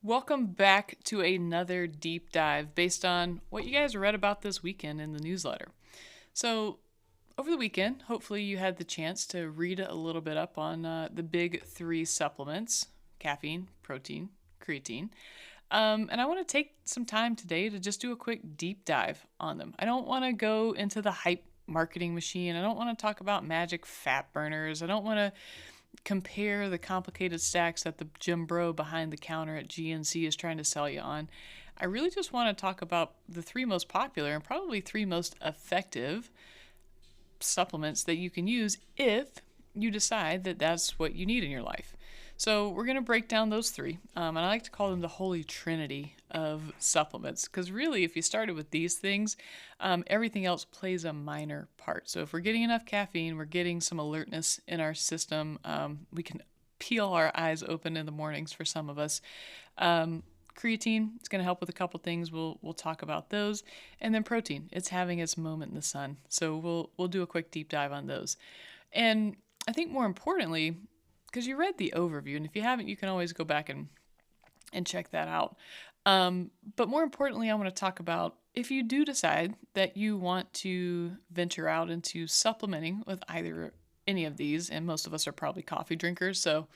Welcome back to another deep dive based on what you guys read about this weekend in the newsletter. So, over the weekend, hopefully you had the chance to read a little bit up on the big three supplements: caffeine, protein, creatine. And I want to take some time today to just do a quick deep dive on them. I don't want to go into the hype marketing machine. I don't want to talk about magic fat burners. I don't want to compare the complicated stacks that the gym bro behind the counter at GNC is trying to sell you on. I really just want to talk about the three most popular and probably three most effective supplements that you can use if you decide that that's what you need in your life. So we're going to break down those three, and I like to call them the holy trinity of supplements, because really if you started with these things, everything else plays a minor part. So if we're getting enough caffeine, we're getting some alertness in our system, we can peel our eyes open in the mornings for some of us. Creatine, it's going to help with a couple things. We'll talk about those. And then protein, it's having its moment in the sun. So we'll do a quick deep dive on those. And I think more importantly, because you read the overview, and if you haven't, you can always go back and check that out. But more importantly, I want to talk about if you do decide that you want to venture out into supplementing with either any of these, and most of us are probably coffee drinkers, so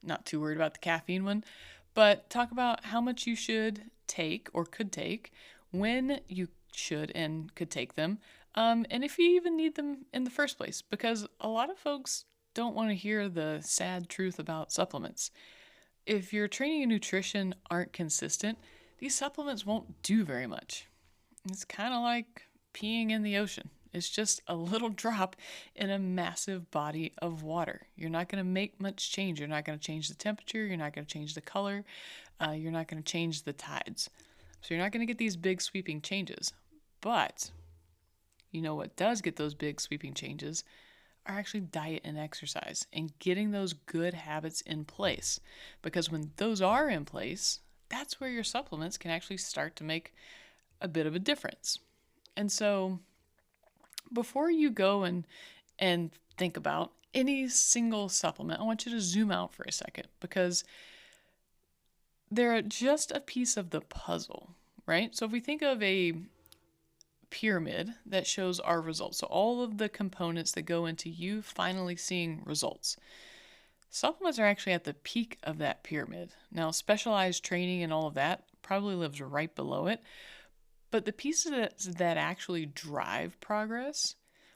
not too worried about the caffeine one, but talk about how much you should take or could take, when you should and could take them, and if you even need them in the first place, because a lot of folks don't want to hear the sad truth about supplements. If your training and nutrition aren't consistent, these supplements won't do very much. It's kind of like peeing in the ocean. It's just a little drop in a massive body of water. You're not going to make much change. You're not going to change the temperature. You're not going to change the color. You're not going to change the tides. So you're not going to get these big sweeping changes. But you know what does get those big sweeping changes are actually diet and exercise and getting those good habits in place. Because when those are in place, that's where your supplements can actually start to make a bit of a difference. And so before you go and think about any single supplement, I want you to zoom out for a second, because they're just a piece of the puzzle, right? So if we think of a pyramid that shows our results, so all of the components that go into you finally seeing results, supplements are actually at the peak of that pyramid. Now, specialized training and all of that probably lives right below it, but the pieces that actually drive progress,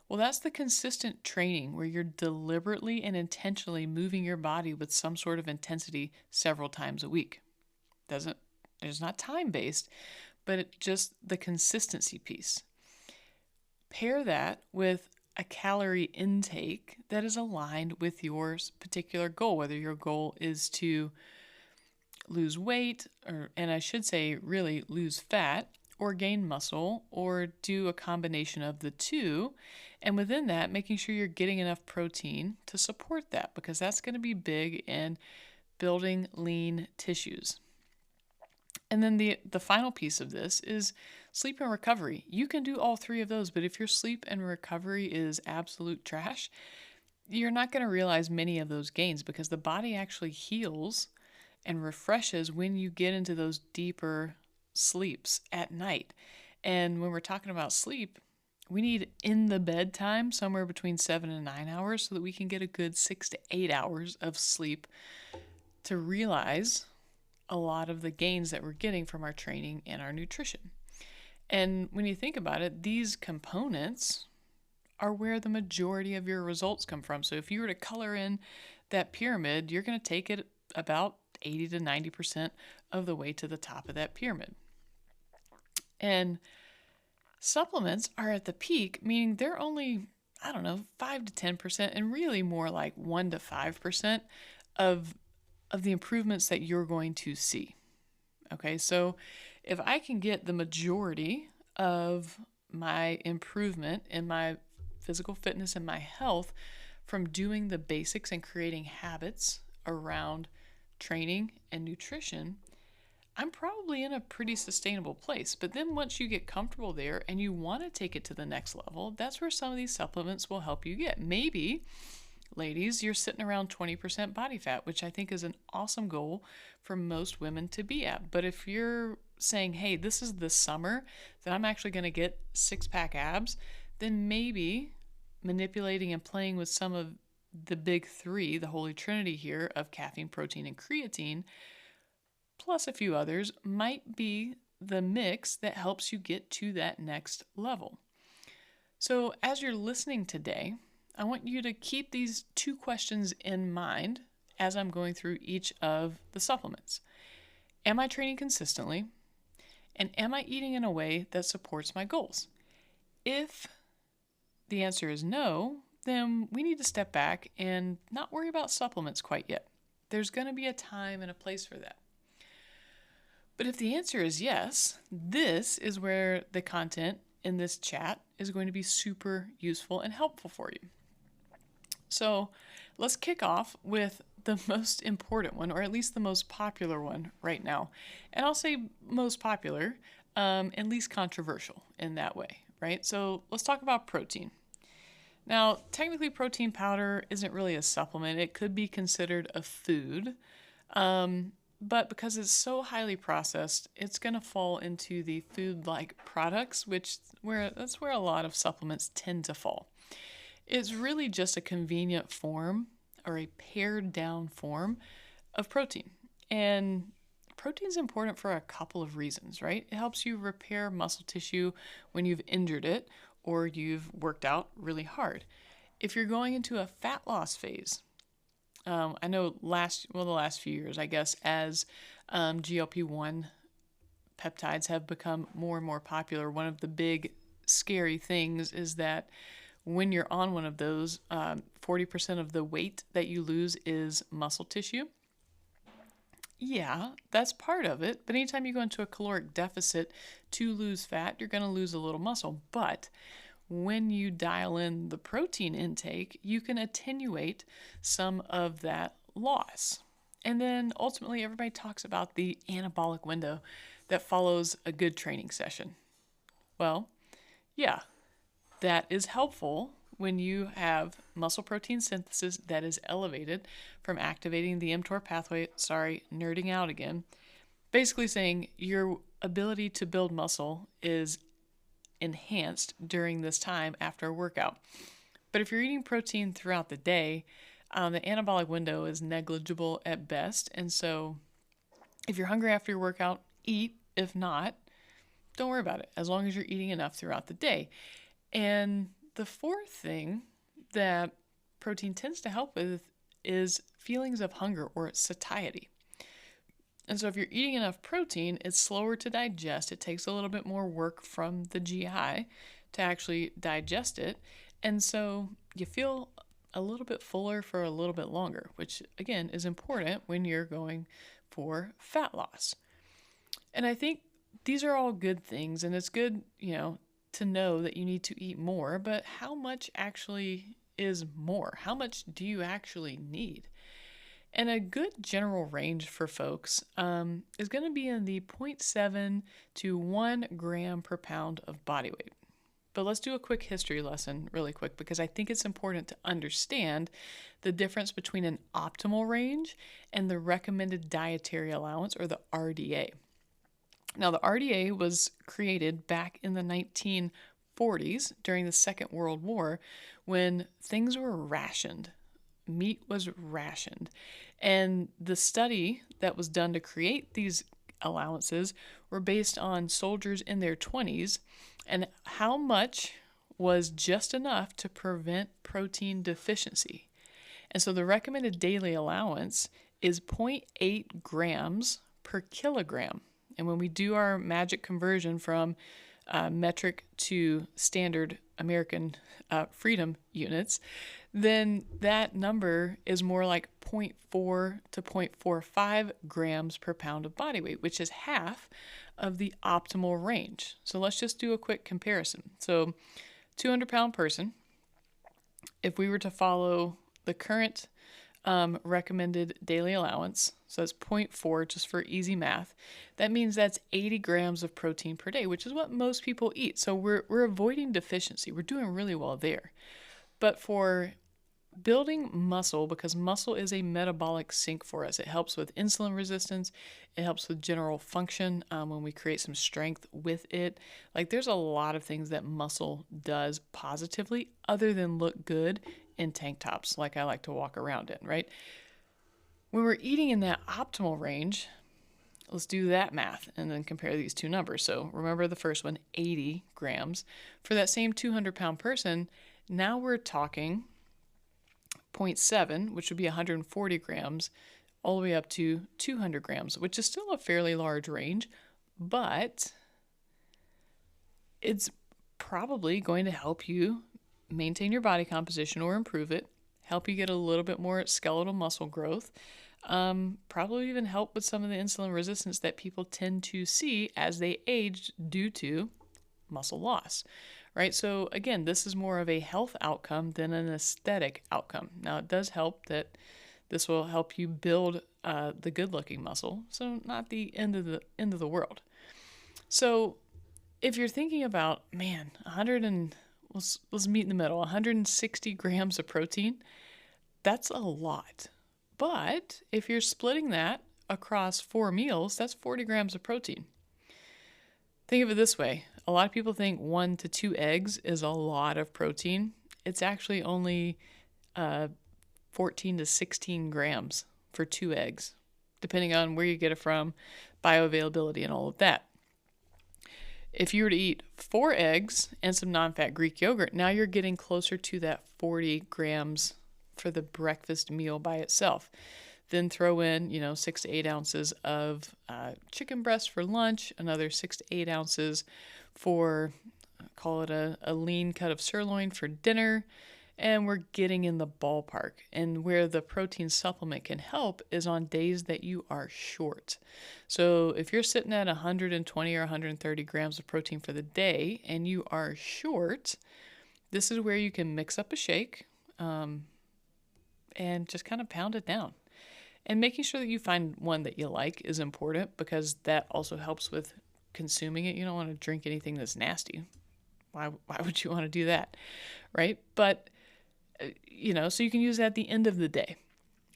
well, that's the consistent training where you're deliberately and intentionally moving your body with some sort of intensity several times a week. It's not time-based, but it's just the consistency piece. Pair that with a calorie intake that is aligned with your particular goal, whether your goal is to lose weight, and I should say really lose fat, or gain muscle, or do a combination of the two. And within that, making sure you're getting enough protein to support that, because that's going to be big in building lean tissues. And then the final piece of this is sleep and recovery. You can do all three of those, but if your sleep and recovery is absolute trash, you're not going to realize many of those gains, because the body actually heals and refreshes when you get into those deeper sleeps at night. And when we're talking about sleep, we need in the bed time somewhere between 7 and 9 hours so that we can get a good 6 to 8 hours of sleep to realize a lot of the gains that we're getting from our training and our nutrition. And when you think about it, these components are where the majority of your results come from. So if you were to color in that pyramid, you're going to take it about 80 to 90% of the way to the top of that pyramid. And supplements are at the peak, meaning they're only, 5 to 10%, and really more like 1 to 5% of the improvements that you're going to see. Okay, so if I can get the majority of my improvement in my physical fitness and my health from doing the basics and creating habits around training and nutrition, I'm probably in a pretty sustainable place. But then once you get comfortable there and you want to take it to the next level, that's where some of these supplements will help you get. Maybe ladies, you're sitting around 20% body fat, which I think is an awesome goal for most women to be at. But if you're saying, hey, this is the summer that I'm actually going to get six-pack abs, then maybe manipulating and playing with some of the big three, the holy trinity here of caffeine, protein, and creatine, plus a few others, might be the mix that helps you get to that next level. So as you're listening today, I want you to keep these two questions in mind as I'm going through each of the supplements. Am I training consistently? And am I eating in a way that supports my goals? If the answer is no, then we need to step back and not worry about supplements quite yet. There's going to be a time and a place for that. But if the answer is yes, this is where the content in this chat is going to be super useful and helpful for you. So let's kick off with the most important one, or at least the most popular one right now. And I'll say most popular and least controversial in that way, right? So let's talk about protein. Now, technically protein powder isn't really a supplement. It could be considered a food. But because it's so highly processed, it's going to fall into the food-like products, that's where a lot of supplements tend to fall. It's really just a convenient form or a pared down form of protein. And protein is important for a couple of reasons, right? It helps you repair muscle tissue when you've injured it or you've worked out really hard. If you're going into a fat loss phase, I know the last few years, I guess, as GLP-1 peptides have become more and more popular, one of the big scary things is that when you're on one of those, 40% of the weight that you lose is muscle tissue. Yeah, that's part of it. But anytime you go into a caloric deficit to lose fat, you're going to lose a little muscle. But when you dial in the protein intake, you can attenuate some of that loss. And then ultimately, everybody talks about the anabolic window that follows a good training session. Well, yeah, that is helpful when you have muscle protein synthesis that is elevated from activating the mTOR pathway. Sorry, nerding out again. Basically saying your ability to build muscle is enhanced during this time after a workout. But if you're eating protein throughout the day, the anabolic window is negligible at best. And so if you're hungry after your workout, eat. If not, don't worry about it, as long as you're eating enough throughout the day. And the fourth thing that protein tends to help with is feelings of hunger or satiety. And so if you're eating enough protein, it's slower to digest. It takes a little bit more work from the GI to actually digest it. And so you feel a little bit fuller for a little bit longer, which again is important when you're going for fat loss. And I think these are all good things, and it's good, to know that you need to eat more, but how much actually is more? How much do you actually need? And a good general range for folks is going to be in the 0.7 to 1 gram per pound of body weight. But let's do a quick history lesson really quick, because I think it's important to understand the difference between an optimal range and the recommended dietary allowance, or the RDA. Now, the RDA was created back in the 1940s during the Second World War when things were rationed. Meat was rationed. And the study that was done to create these allowances were based on soldiers in their 20s and how much was just enough to prevent protein deficiency. And so the recommended daily allowance is 0.8 grams per kilogram. And when we do our magic conversion from metric to standard American freedom units, then that number is more like 0.4 to 0.45 grams per pound of body weight, which is half of the optimal range. So let's just do a quick comparison. So 200-pound person, if we were to follow the current recommended daily allowance, so it's 0.4 just for easy math, that means that's 80 grams of protein per day, which is what most people eat. So we're avoiding deficiency. We're doing really well there. But for building muscle, because muscle is a metabolic sink for us. It helps with insulin resistance. It helps with general function when we create some strength with it. Like there's a lot of things that muscle does positively other than look good in tank tops like I like to walk around in, right? When we're eating in that optimal range, let's do that math and then compare these two numbers. So remember the first one, 80 grams. For that same 200-pound person, now we're talking 0.7, which would be 140 grams, all the way up to 200 grams, which is still a fairly large range, but it's probably going to help you maintain your body composition or improve it, help you get a little bit more skeletal muscle growth, probably even help with some of the insulin resistance that people tend to see as they age due to muscle loss, right? So again, this is more of a health outcome than an aesthetic outcome. Now, it does help that this will help you build the good-looking muscle, so not the end of the world. So if you're thinking about, man, 100 and let's meet in the middle, 160 grams of protein, that's a lot. But if you're splitting that across 4 meals, that's 40 grams of protein. Think of it this way. A lot of people think 1 to 2 eggs is a lot of protein. It's actually only 14 to 16 grams for 2 eggs, depending on where you get it from, bioavailability, and all of that. If you were to eat 4 eggs and some non-fat Greek yogurt, now you're getting closer to that 40 grams for the breakfast meal by itself. Then throw in, 6 to 8 ounces of chicken breast for lunch, another 6 to 8 ounces for, call it a lean cut of sirloin for dinner, and we're getting in the ballpark. And where the protein supplement can help is on days that you are short. So if you're sitting at 120 or 130 grams of protein for the day and you are short, this is where you can mix up a shake and just kind of pound it down. And making sure that you find one that you like is important because that also helps with consuming it. You don't want to drink anything that's nasty. Why would you want to do that, right? But, so you can use it at the end of the day.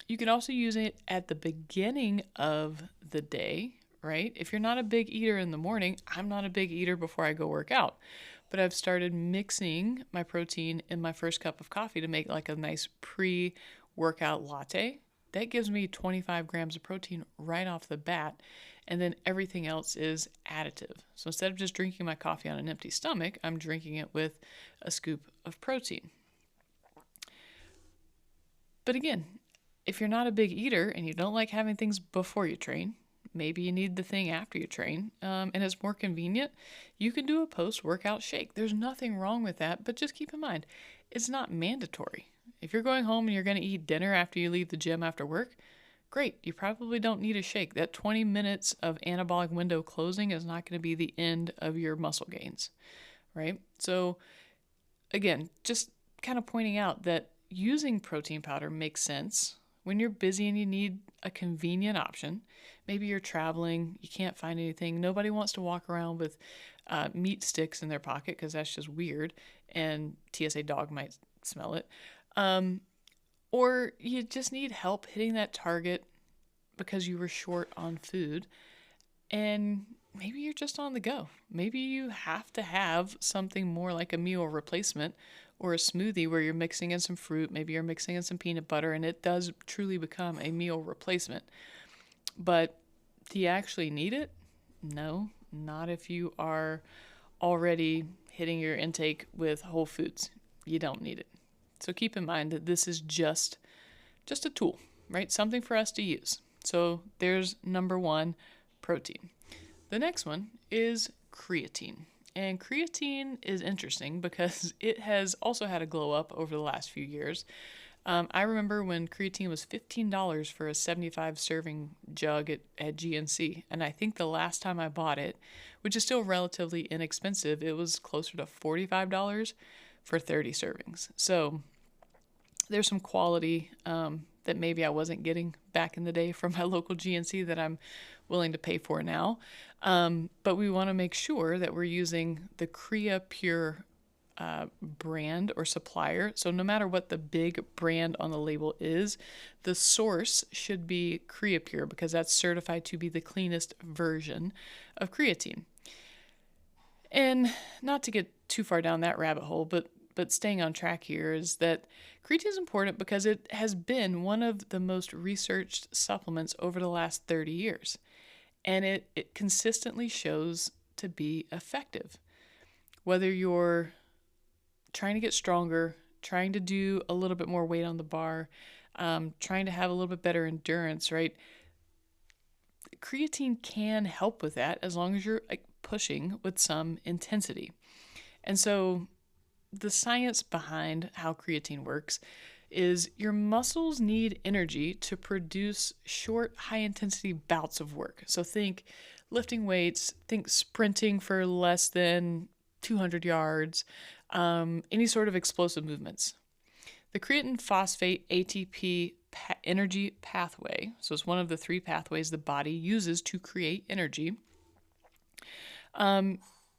You can also use it at the beginning of the day, right? If you're not a big eater in the morning, I'm not a big eater before I go work out. But I've started mixing my protein in my first cup of coffee to make like a nice pre-workout latte. That gives me 25 grams of protein right off the bat, and then everything else is additive. So instead of just drinking my coffee on an empty stomach, I'm drinking it with a scoop of protein. But again, if you're not a big eater and you don't like having things before you train, maybe you need the thing after you train, and it's more convenient, you can do a post-workout shake. There's nothing wrong with that, but just keep in mind, it's not mandatory. If you're going home and you're going to eat dinner after you leave the gym after work, great. You probably don't need a shake. That 20 minutes of anabolic window closing is not going to be the end of your muscle gains, right? So again, just kind of pointing out that using protein powder makes sense when you're busy and you need a convenient option. Maybe you're traveling, you can't find anything. Nobody wants to walk around with meat sticks in their pocket because that's just weird, and TSA dog might smell it. Or you just need help hitting that target because you were short on food, and maybe you're just on the go. Maybe you have to have something more like a meal replacement or a smoothie where you're mixing in some fruit, maybe you're mixing in some peanut butter, and it does truly become a meal replacement. But do you actually need it? No, not if you are already hitting your intake with whole foods. You don't need it. So keep in mind that this is just a tool, right? Something for us to use. So there's number 1, protein. The next one is creatine. And creatine is interesting because it has also had a glow up over the last few years. I remember when creatine was $15 for a 75 serving jug at GNC. And I think the last time I bought it, which is still relatively inexpensive, it was closer to $45 for 30 servings. So there's some quality that maybe I wasn't getting back in the day from my local GNC that I'm willing to pay for now. But we want to make sure that we're using the Crea Pure brand or supplier. So no matter what the big brand on the label is, the source should be Creapure because that's certified to be the cleanest version of creatine. And not to get too far down that rabbit hole, but staying on track here is that creatine is important because it has been one of the most researched supplements over the last 30 years. And it consistently shows to be effective. Whether you're trying to get stronger, trying to do a little bit more weight on the bar, trying to have a little bit better endurance, right? Creatine can help with that as long as you're pushing with some intensity. And so the science behind how creatine works is your muscles need energy to produce short, high-intensity bouts of work. So think lifting weights, think sprinting for less than 200 yards, any sort of explosive movements. The creatine phosphate ATP energy pathway, so it's one of the 3 pathways the body uses to create energy.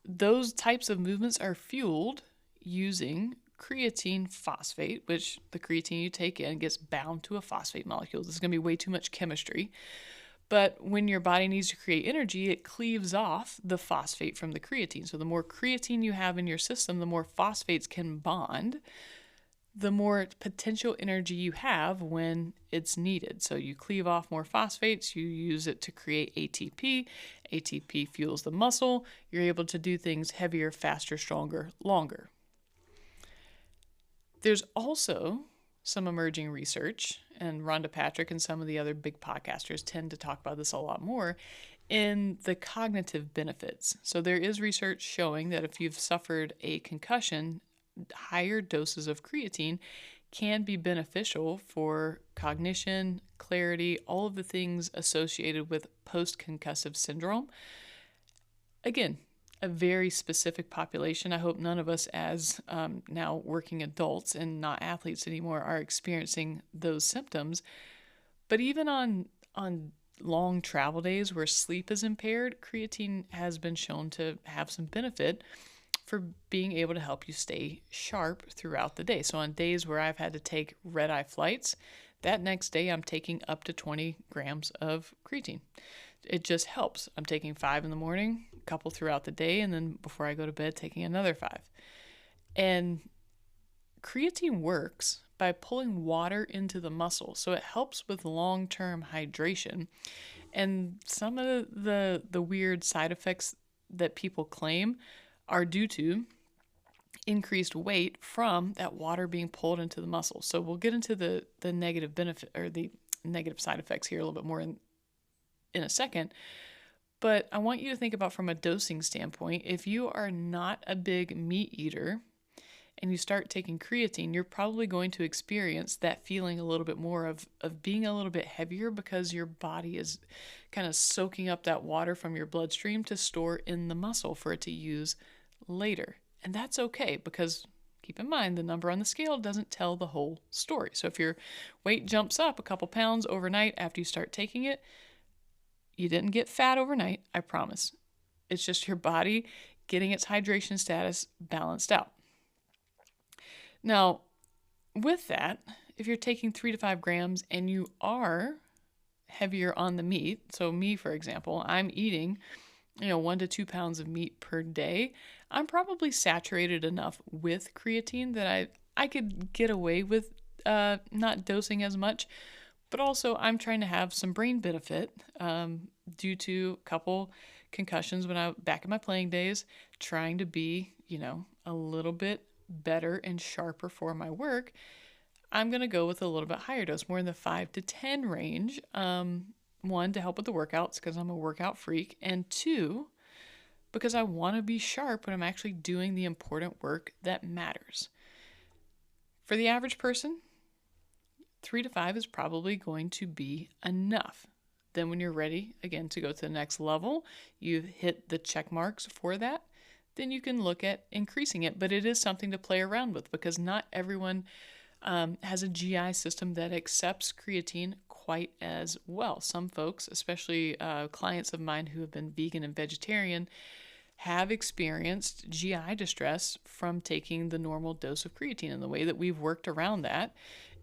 Those types of movements are fueled using creatine phosphate, which the creatine you take in gets bound to a phosphate molecule. This is going to be way too much chemistry. But when your body needs to create energy, it cleaves off the phosphate from the creatine. So the more creatine you have in your system, the more phosphates can bond, the more potential energy you have when it's needed. So you cleave off more phosphates, you use it to create ATP. ATP fuels the muscle. You're able to do things heavier, faster, stronger, longer. There's also some emerging research, and Rhonda Patrick and some of the other big podcasters tend to talk about this a lot more, in the cognitive benefits. So there is research showing that if you've suffered a concussion, higher doses of creatine can be beneficial for cognition, clarity, all of the things associated with post-concussive syndrome. Again, a very specific population. I hope none of us as now working adults and not athletes anymore are experiencing those symptoms. But even on long travel days where sleep is impaired, creatine has been shown to have some benefit for being able to help you stay sharp throughout the day. So on days where I've had to take red-eye flights, that next day I'm taking up to 20 grams of creatine. It just helps. I'm taking 5 in the morning, a couple throughout the day, and then before I go to bed, taking another 5. And creatine works by pulling water into the muscle, so it helps with long-term hydration. And some of the weird side effects that people claim are due to increased weight from that water being pulled into the muscle. So we'll get into the negative benefit or the negative side effects here a little bit more in a second. But I want you to think about from a dosing standpoint, if you are not a big meat eater and you start taking creatine, you're probably going to experience that feeling a little bit more of being a little bit heavier because your body is kind of soaking up that water from your bloodstream to store in the muscle for it to use later. And that's okay because keep in mind the number on the scale doesn't tell the whole story. So if your weight jumps up a couple pounds overnight after you start taking it, you didn't get fat overnight, I promise. It's just your body getting its hydration status balanced out. Now, with that, if you're taking 3 to 5 grams and you are heavier on the meat, so me, for example, I'm eating 1 to 2 pounds of meat per day, I'm probably saturated enough with creatine that I could get away with not dosing as much. But also, I'm trying to have some brain benefit due to a couple concussions when I back in my playing days, trying to be, a little bit better and sharper for my work. I'm going to go with a little bit higher dose, more in the 5 to 10 range. 1, to help with the workouts because I'm a workout freak, and 2, because I want to be sharp when I'm actually doing the important work that matters. For the average person, 3 to 5 is probably going to be enough. Then when you're ready, again, to go to the next level, you've hit the check marks for that, then you can look at increasing it. But it is something to play around with because not everyone has a GI system that accepts creatine quite as well. Some folks, especially clients of mine who have been vegan and vegetarian, have experienced GI distress from taking the normal dose of creatine. And the way that we've worked around that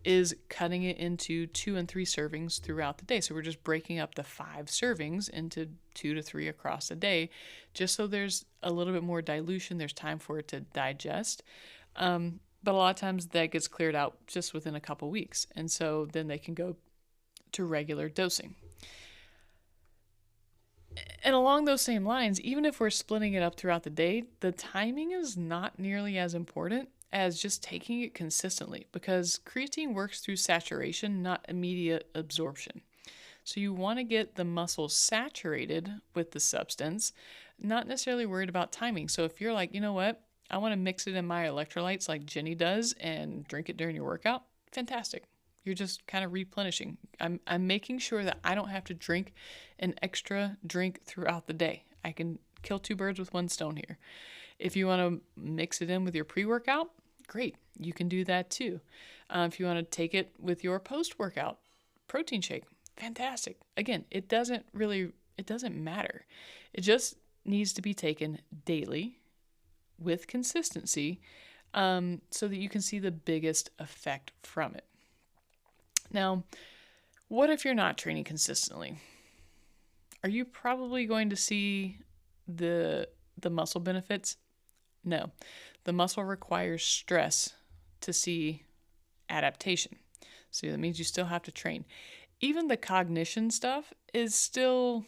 is cutting it into 2 and 3 servings throughout the day. So we're just breaking up the 5 servings into 2 to 3 across the day, just so there's a little bit more dilution. There's time for it to digest. But a lot of times that gets cleared out just within a couple weeks. And so then they can go to regular dosing. And along those same lines, even if we're splitting it up throughout the day, the timing is not nearly as important as just taking it consistently, because creatine works through saturation, not immediate absorption. So you want to get the muscle saturated with the substance, not necessarily worried about timing. So if you're like, you know what, I want to mix it in my electrolytes like Jenny does and drink it during your workout, fantastic. You're just kind of replenishing. I'm making sure that I don't have to drink an extra drink throughout the day. I can kill 2 birds with 1 stone here. If you want to mix it in with your pre-workout, great. You can do that too. If you want to take it with your post-workout protein shake, fantastic. Again, it doesn't matter. It just needs to be taken daily with consistency, so that you can see the biggest effect from it. Now, what if you're not training consistently? Are you probably going to see the muscle benefits? No. The muscle requires stress to see adaptation. So that means you still have to train. Even the cognition stuff is still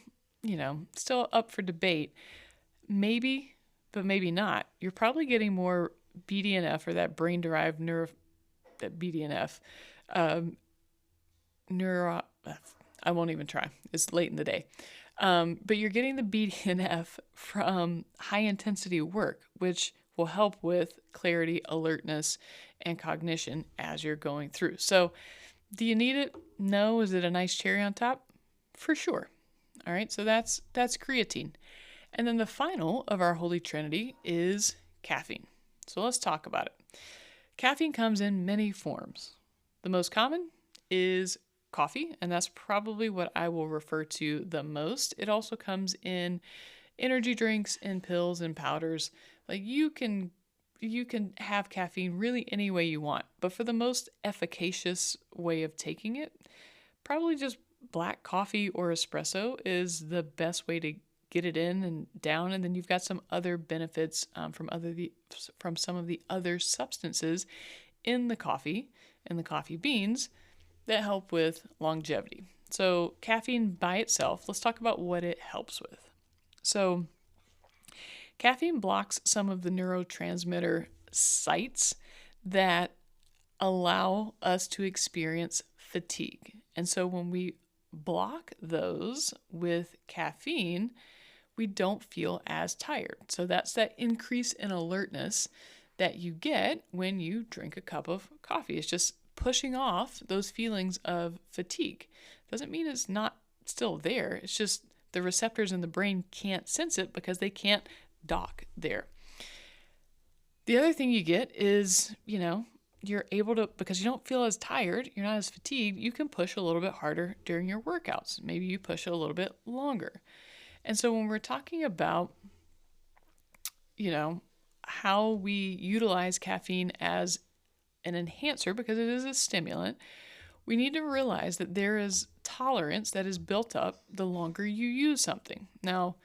up for debate. Maybe, but maybe not. You're probably getting more BDNF, or that brain-derived BDNF. I won't even try. It's late in the day. But you're getting the BDNF from high-intensity work, which will help with clarity, alertness, and cognition as you're going through. So do you need it? No. Is it a nice cherry on top? For sure. All right, so that's creatine. And then the final of our holy trinity is caffeine. So let's talk about it. Caffeine comes in many forms. The most common is coffee, and that's probably what I will refer to the most. It also comes in energy drinks, in pills, and powders. Like you can have caffeine really any way you want, but for the most efficacious way of taking it, probably just black coffee or espresso is the best way to get it in and down. And then you've got some other benefits from some of the other substances in the coffee and the coffee beans that help with longevity. So caffeine by itself, let's talk about what it helps with. So caffeine blocks some of the neurotransmitter sites that allow us to experience fatigue. And so when we block those with caffeine, we don't feel as tired. So that's that increase in alertness that you get when you drink a cup of coffee. It's just pushing off those feelings of fatigue. Doesn't mean it's not still there. It's just the receptors in the brain can't sense it because they can't dock there. The other thing you get is, you're able to, because you don't feel as tired, you're not as fatigued, you can push a little bit harder during your workouts. Maybe you push a little bit longer. And so when we're talking about, how we utilize caffeine as an enhancer, because it is a stimulant, we need to realize that there is tolerance that is built up the longer you use something. Now,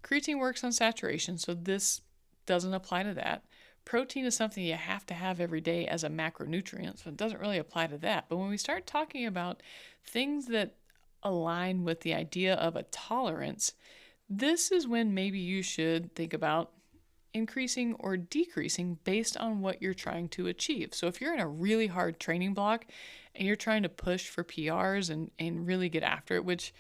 creatine works on saturation, so this doesn't apply to that. Protein is something you have to have every day as a macronutrient, so it doesn't really apply to that. But when we start talking about things that align with the idea of a tolerance, this is when maybe you should think about increasing or decreasing based on what you're trying to achieve. So if you're in a really hard training block and you're trying to push for PRs and really get after it, which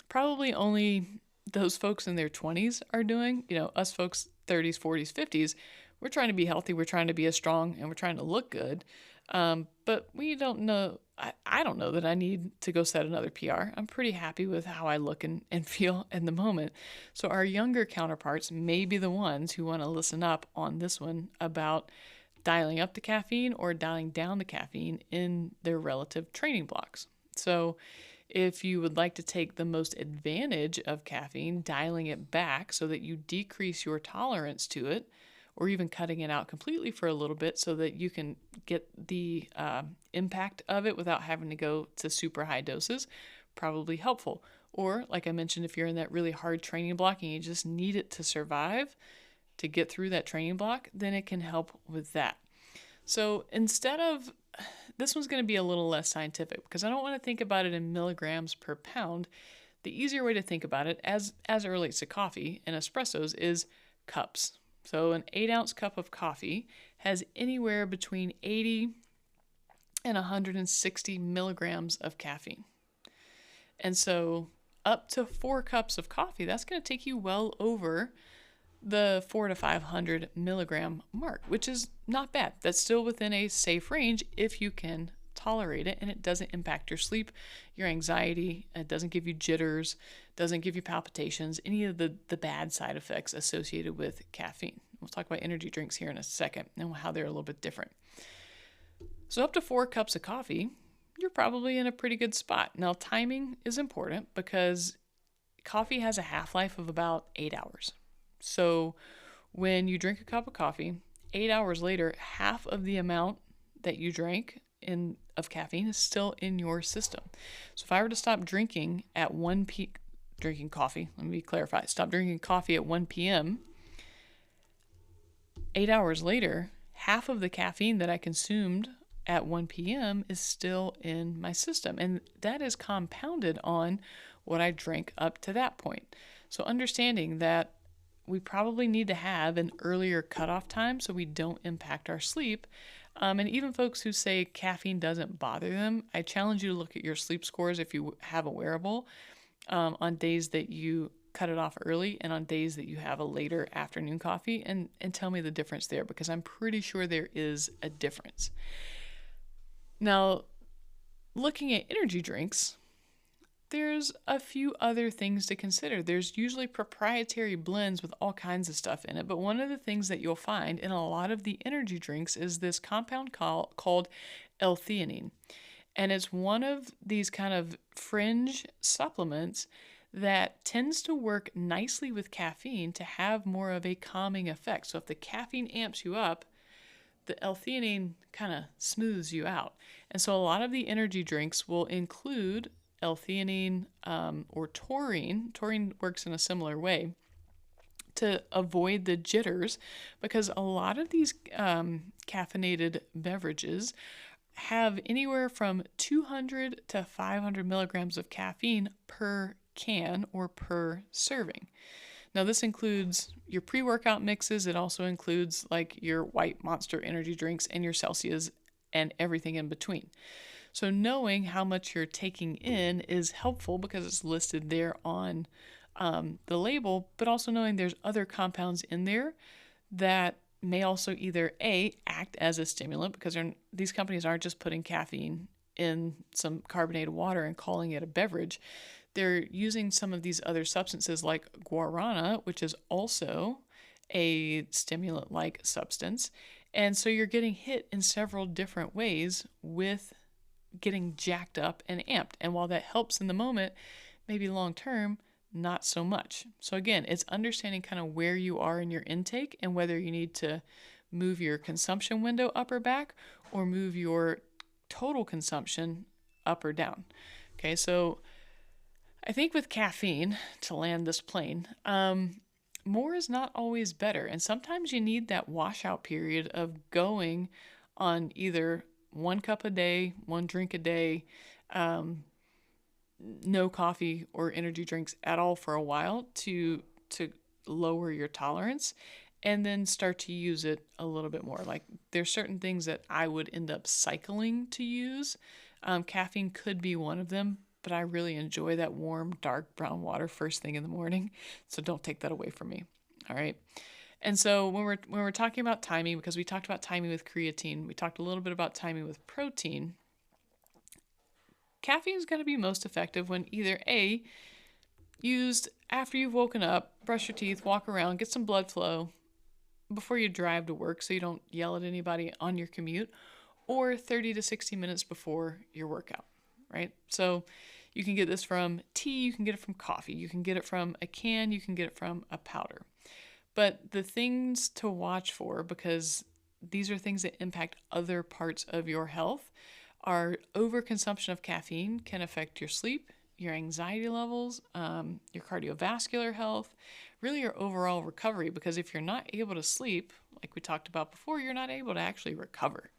probably only those folks in their 20s are doing, us folks 30s, 40s, 50s, we're trying to be healthy, we're trying to be as strong, and we're trying to look good. But we don't know, I don't know that I need to go set another PR. I'm pretty happy with how I look and feel in the moment. So our younger counterparts may be the ones who want to listen up on this one about dialing up the caffeine or dialing down the caffeine in their relative training blocks. So If you would like to take the most advantage of caffeine, dialing it back so that you decrease your tolerance to it, or even cutting it out completely for a little bit so that you can get the impact of it without having to go to super high doses, probably helpful. Or, like I mentioned, if you're in that really hard training block and you just need it to survive, to get through that training block, then it can help with that. So instead of, this one's going to be a little less scientific because I don't want to think about it in milligrams per pound. The easier way to think about it, as it relates to coffee and espressos, is cups. So an 8-ounce cup of coffee has anywhere between 80 and 160 milligrams of caffeine. And so up to 4 cups of coffee, that's going to take you well over the 400 to 500 milligram mark, which is not bad. That's still within a safe range if you can tolerate it and it doesn't impact your sleep, your anxiety, it doesn't give you jitters, doesn't give you palpitations, any of the bad side effects associated with caffeine. We'll talk about energy drinks here in a second and how they're a little bit different. So up to 4 cups of coffee, you're probably in a pretty good spot. Now, timing is important because coffee has a half-life of about 8 hours. So when you drink a cup of coffee, 8 hours later, half of the amount that you drank of caffeine is still in your system. So if I were to stop drinking at drinking coffee, let me clarify, stop drinking coffee at 1 p.m., 8 hours later, half of the caffeine that I consumed at 1 p.m. is still in my system. And that is compounded on what I drank up to that point. So understanding that we probably need to have an earlier cutoff time so we don't impact our sleep. And even folks who say caffeine doesn't bother them, I challenge you to look at your sleep scores if you have a wearable on days that you cut it off early and on days that you have a later afternoon coffee and tell me the difference there because I'm pretty sure there is a difference. Now, looking at energy drinks, there's a few other things to consider. There's usually proprietary blends with all kinds of stuff in it, but one of the things that you'll find in a lot of the energy drinks is this compound called L-theanine. And it's one of these kind of fringe supplements that tends to work nicely with caffeine to have more of a calming effect. So if the caffeine amps you up, the L-theanine kind of smooths you out. And so a lot of the energy drinks will include L-theanine or taurine. Taurine works in a similar way to avoid the jitters because a lot of these caffeinated beverages have anywhere from 200 to 500 milligrams of caffeine per can or per serving. Now this includes your pre-workout mixes. It also includes like your white Monster energy drinks and your Celsius and everything in between. So knowing how much you're taking in is helpful because it's listed there on the label, but also knowing there's other compounds in there that may also either A, act as a stimulant because these companies aren't just putting caffeine in some carbonated water and calling it a beverage. They're using some of these other substances like guarana, which is also a stimulant-like substance. And so you're getting hit in several different ways with getting jacked up and amped. And while that helps in the moment, maybe long term, not so much. So again, it's understanding kind of where you are in your intake and whether you need to move your consumption window up or back or move your total consumption up or down. Okay, so I think with caffeine, to land this plane, more is not always better. And sometimes you need that washout period of going on either 1 cup a day, 1 drink a day, no coffee or energy drinks at all for a while to lower your tolerance and then start to use it a little bit more. Like there's certain things that I would end up cycling to use. Caffeine could be one of them, but I really enjoy that warm, dark brown water first thing in the morning. So don't take that away from me. All right. And so when we're talking about timing, because we talked about timing with creatine, we talked a little bit about timing with protein. Caffeine is going to be most effective when either A, used after you've woken up, brush your teeth, walk around, get some blood flow before you drive to work so you don't yell at anybody on your commute, or 30 to 60 minutes before your workout, right? So You can get this from tea, you can get it from coffee, you can get it from a can, you can get it from a powder. But the things to watch for, because these are things that impact other parts of your health, are overconsumption of caffeine can affect your sleep, your anxiety levels, your cardiovascular health, really your overall recovery. Because if you're not able to sleep, like we talked about before, you're not able to actually recover.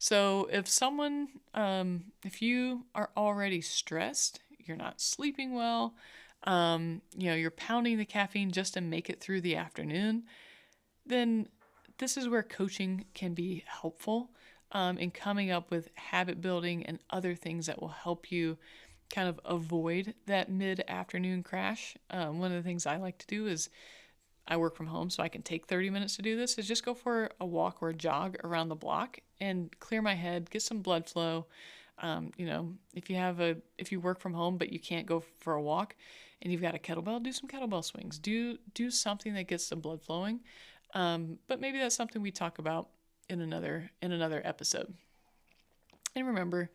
So if you are already stressed, you're not sleeping well, you're pounding the caffeine just to make it through the afternoon, then this is where coaching can be helpful in coming up with habit building and other things that will help you kind of avoid that mid-afternoon crash. One of the things I like to do is I work from home, so I can take 30 minutes to do this, is just go for a walk or a jog around the block and clear my head, get some blood flow. If you work from home but you can't go for a walk and you've got a kettlebell, do some kettlebell swings. Do something that gets the blood flowing. But maybe that's something we talk about in another episode. And remember,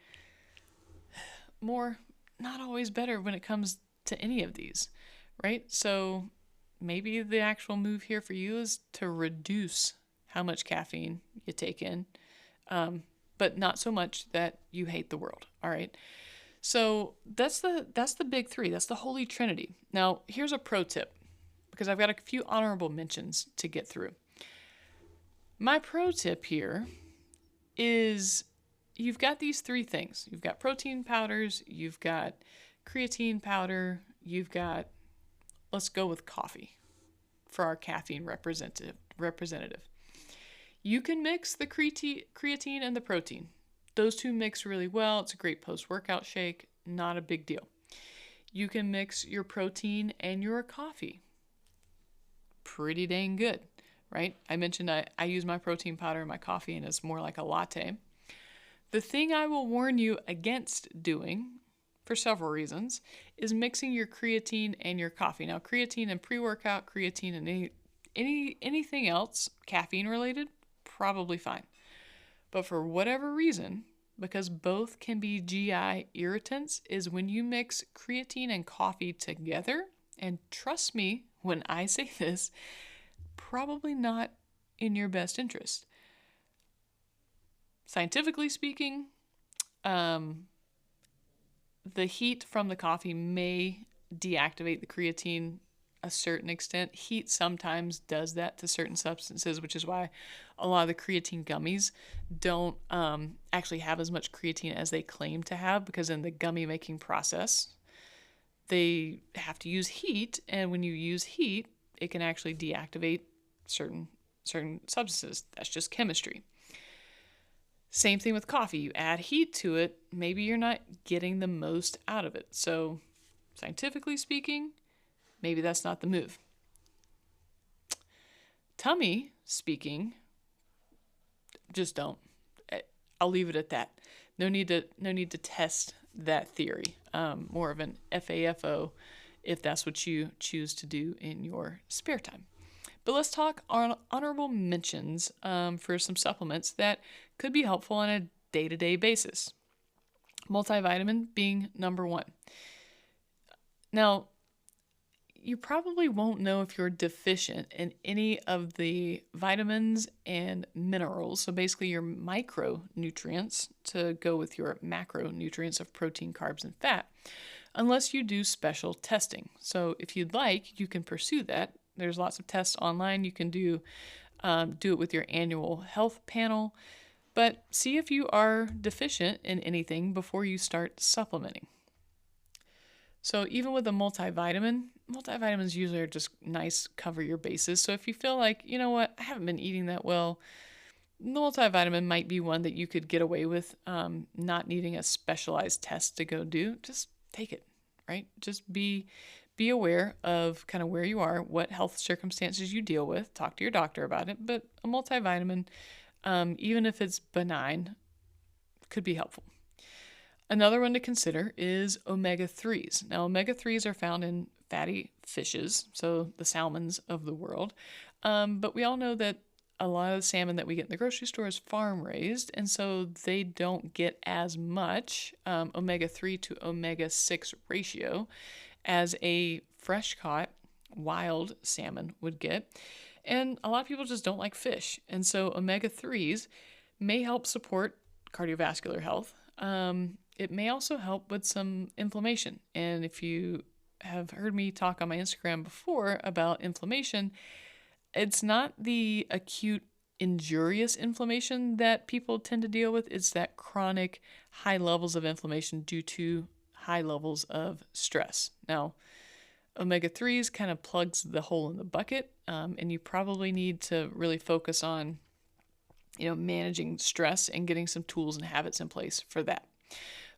more not always better when it comes to any of these, right? So maybe the actual move here for you is to reduce how much caffeine you take in, but not so much that you hate the world. All right. So that's the big three. That's the holy trinity. Now, here's a pro tip, because I've got a few honorable mentions to get through. My pro tip here is you've got these three things. You've got protein powders, you've got creatine powder, you've got, let's go with coffee for our caffeine representative. You can mix the creatine and the protein. Those two mix really well. It's a great post-workout shake, not a big deal. You can mix your protein and your coffee. Pretty dang good, right? I mentioned I use my protein powder in my coffee and it's more like a latte. The thing I will warn you against doing, for several reasons, is mixing your creatine and your coffee. Now, creatine and pre-workout, creatine and anything else caffeine related, probably fine. But for whatever reason, because both can be GI irritants, is when you mix creatine and coffee together, and trust me when I say this, probably not in your best interest. Scientifically speaking, the heat from the coffee may deactivate the creatine a certain extent. Heat sometimes does that to certain substances, which is why a lot of the creatine gummies don't actually have as much creatine as they claim to have, because in the gummy making process, they have to use heat, and when you use heat, it can actually deactivate certain substances. That's just chemistry. Same thing with coffee. You add heat to it, maybe you're not getting the most out of it. So scientifically speaking, maybe that's not the move. Tummy speaking, just don't. I'll leave it at that. No need to test that theory. More of an FAFO if that's what you choose to do in your spare time. But let's talk on honorable mentions for some supplements that could be helpful on a day-to-day basis. Multivitamin being number one. Now, you probably won't know if you're deficient in any of the vitamins and minerals, so basically your micronutrients to go with your macronutrients of protein, carbs, and fat, unless you do special testing. So if you'd like, you can pursue that. There's lots of tests online. You can do it with your annual health panel, but see if you are deficient in anything before you start supplementing. So even with a multivitamins usually are just nice, cover your bases. So if you feel like, you know what, I haven't been eating that well, the multivitamin might be one that you could get away with not needing a specialized test to go do. Just take it, right? Just be aware of kind of where you are, what health circumstances you deal with. Talk to your doctor about it. But a multivitamin, even if it's benign, could be helpful. Another one to consider is omega-3s. Now, omega-3s are found in fatty fishes, so the salmons of the world. But we all know that a lot of the salmon that we get in the grocery store is farm raised, and so they don't get as much omega-3 to omega-6 ratio as a fresh caught wild salmon would get. And a lot of people just don't like fish. And so omega-3s may help support cardiovascular health. It may also help with some inflammation. And if you have heard me talk on my Instagram before about inflammation, it's not the acute injurious inflammation that people tend to deal with. It's that chronic high levels of inflammation due to high levels of stress. Now, omega-3s kind of plugs the hole in the bucket, and you probably need to really focus on, managing stress and getting some tools and habits in place for that.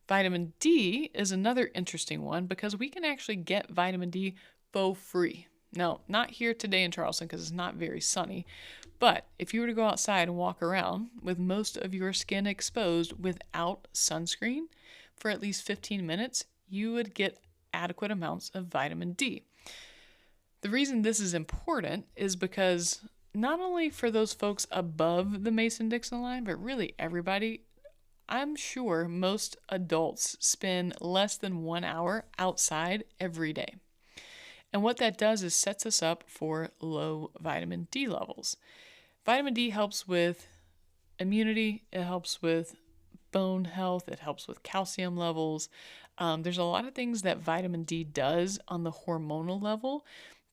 Vitamin D is another interesting one because we can actually get vitamin D for free. Now, not here today in Charleston because it's not very sunny, but if you were to go outside and walk around with most of your skin exposed without sunscreen for at least 15 minutes, you would get adequate amounts of vitamin D. The reason this is important is because not only for those folks above the Mason-Dixon line, but really everybody, I'm sure most adults spend less than 1 hour outside every day. And what that does is sets us up for low vitamin D levels. Vitamin D helps with immunity, it helps with bone health, it helps with calcium levels. There's a lot of things that vitamin D does on the hormonal level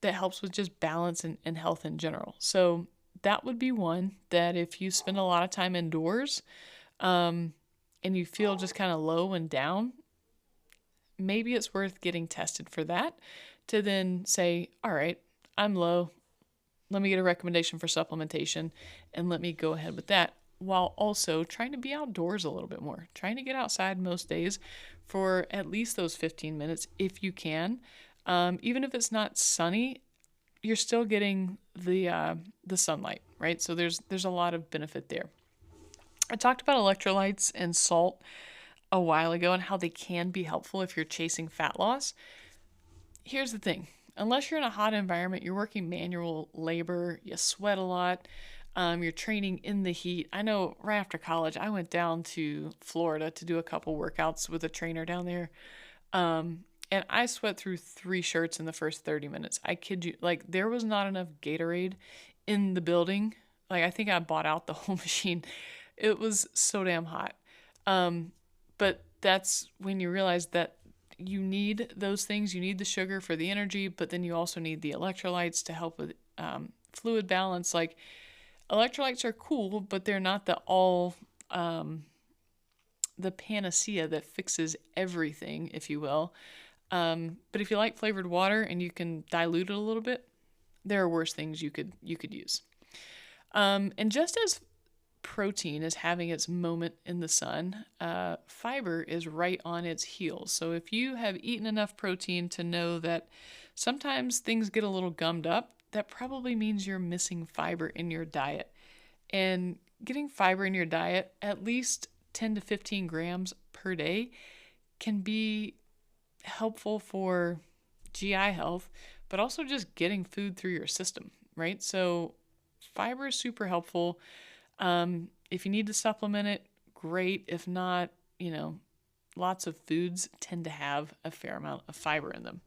that helps with just balance and health in general. So that would be one that if you spend a lot of time indoors and you feel just kind of low and down, maybe it's worth getting tested for that to then say, all right, I'm low. Let me get a recommendation for supplementation and let me go ahead with that, while also trying to be outdoors a little bit more, trying to get outside most days for at least those 15 minutes if you can. Even if it's not sunny, you're still getting the sunlight, right? So there's a lot of benefit there. I talked about electrolytes and salt a while ago and how they can be helpful if you're chasing fat loss. Here's the thing. Unless you're in a hot environment, you're working manual labor, you sweat a lot, you're training in the heat. I know right after college, I went down to Florida to do a couple workouts with a trainer down there. And I sweat through 3 shirts in the first 30 minutes. I kid you. Like, there was not enough Gatorade in the building. Like, I think I bought out the whole machine. It was so damn hot. But that's when you realize that you need those things. You need the sugar for the energy, but then you also need the electrolytes to help with fluid balance. Like, electrolytes are cool, but they're not the panacea that fixes everything, if you will. But if you like flavored water and you can dilute it a little bit, there are worse things you could use. And just as protein is having its moment in the sun, fiber is right on its heels. So if you have eaten enough protein to know that sometimes things get a little gummed up, that probably means you're missing fiber in your diet. And getting fiber in your diet, at least 10 to 15 grams per day, can be helpful for GI health, but also just getting food through your system, right? So fiber is super helpful. If you need to supplement it, great. If not, lots of foods tend to have a fair amount of fiber in them.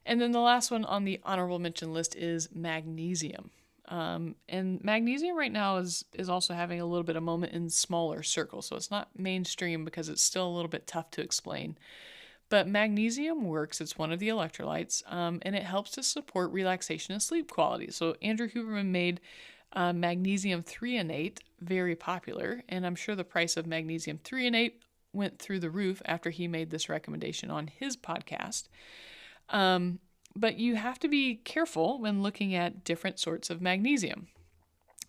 And then the last one on the honorable mention list is magnesium. And magnesium right now is also having a little bit of moment in smaller circles. So it's not mainstream because it's still a little bit tough to explain. But magnesium works. It's one of the electrolytes, and it helps to support relaxation and sleep quality. So Andrew Huberman made magnesium threonate very popular, and I'm sure the price of magnesium threonate went through the roof after he made this recommendation on his podcast. But you have to be careful when looking at different sorts of magnesium.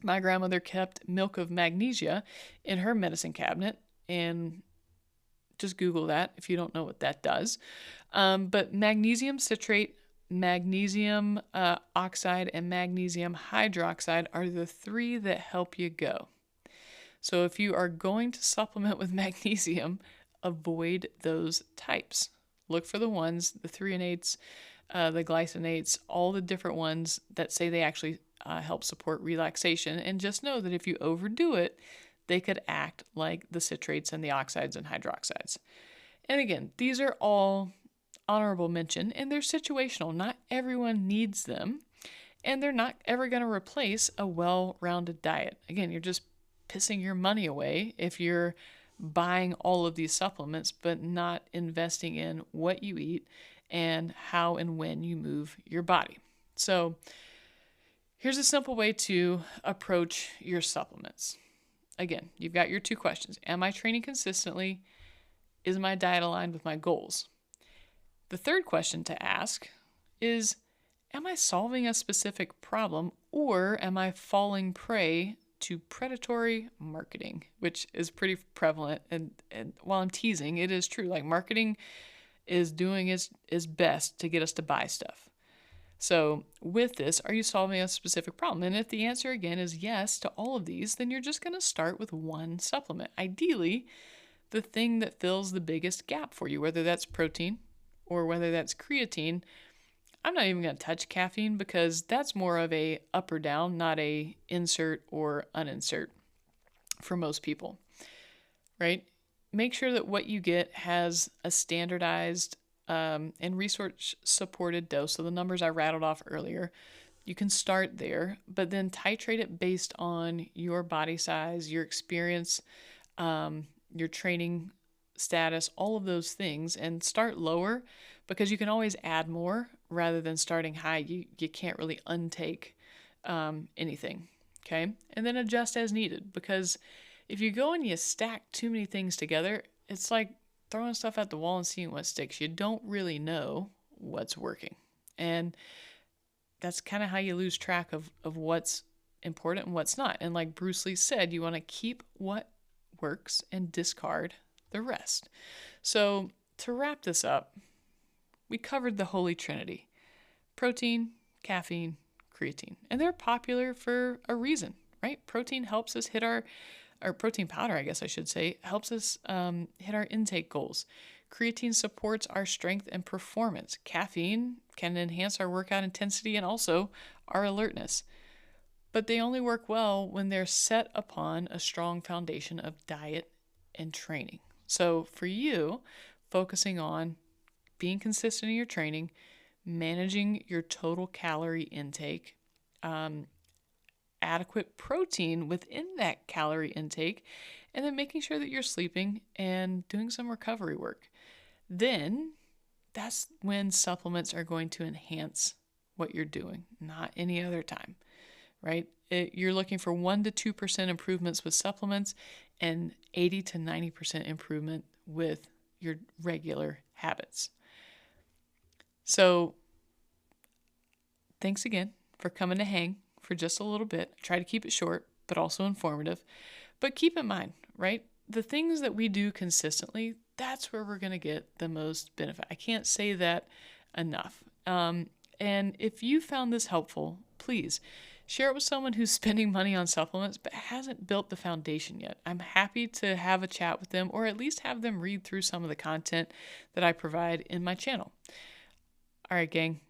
My grandmother kept milk of magnesia in her medicine cabinet, and just Google that if you don't know what that does. But magnesium citrate, magnesium oxide, and magnesium hydroxide are the 3 that help you go. So if you are going to supplement with magnesium, avoid those types. Look for the ones, the threonates, the glycinates, all the different ones that say they actually help support relaxation. And just know that if you overdo it, they could act like the citrates and the oxides and hydroxides. And again, these are all honorable mention and they're situational. Not everyone needs them, and they're not ever going to replace a well-rounded diet. Again, you're just pissing your money away if you're buying all of these supplements but not investing in what you eat and how and when you move your body. So here's a simple way to approach your supplements. Again, you've got your two questions. Am I training consistently? Is my diet aligned with my goals? The third question to ask is, am I solving a specific problem, or am I falling prey to predatory marketing, which is pretty prevalent? And while I'm teasing, it is true. Like, marketing is doing its best to get us to buy stuff. So with this, are you solving a specific problem? And if the answer again is yes to all of these, then you're just going to start with one supplement. Ideally, the thing that fills the biggest gap for you, whether that's protein or whether that's creatine. I'm not even going to touch caffeine because that's more of a up or down, not a insert or uninsert for most people, right? Make sure that what you get has a standardized and research-supported dose. So the numbers I rattled off earlier, you can start there, but then titrate it based on your body size, your experience, your training status, all of those things, and start lower because you can always add more rather than starting high. You can't really untake anything, okay? And then adjust as needed, because if you go and you stack too many things together, it's like throwing stuff at the wall and seeing what sticks. You don't really know what's working. And that's kind of how you lose track of what's important and what's not. And like Bruce Lee said, you want to keep what works and discard the rest. So to wrap this up, we covered the Holy Trinity: protein, caffeine, creatine. And they're popular for a reason, right? Protein helps us hit our protein powder, I guess I should say, helps us hit our intake goals. Creatine supports our strength and performance. Caffeine can enhance our workout intensity and also our alertness. But they only work well when they're set upon a strong foundation of diet and training. So for you, focusing on being consistent in your training, managing your total calorie intake, adequate protein within that calorie intake, and then making sure that you're sleeping and doing some recovery work. Then that's when supplements are going to enhance what you're doing, not any other time, right? You're looking for 1 to 2% improvements with supplements and 80 to 90% improvement with your regular habits. So thanks again for coming to hang for just a little bit. I try to keep it short, but also informative. But keep in mind, right? The things that we do consistently, that's where we're going to get the most benefit. I can't say that enough. And if you found this helpful, please share it with someone who's spending money on supplements but hasn't built the foundation yet. I'm happy to have a chat with them, or at least have them read through some of the content that I provide in my channel. All right, gang.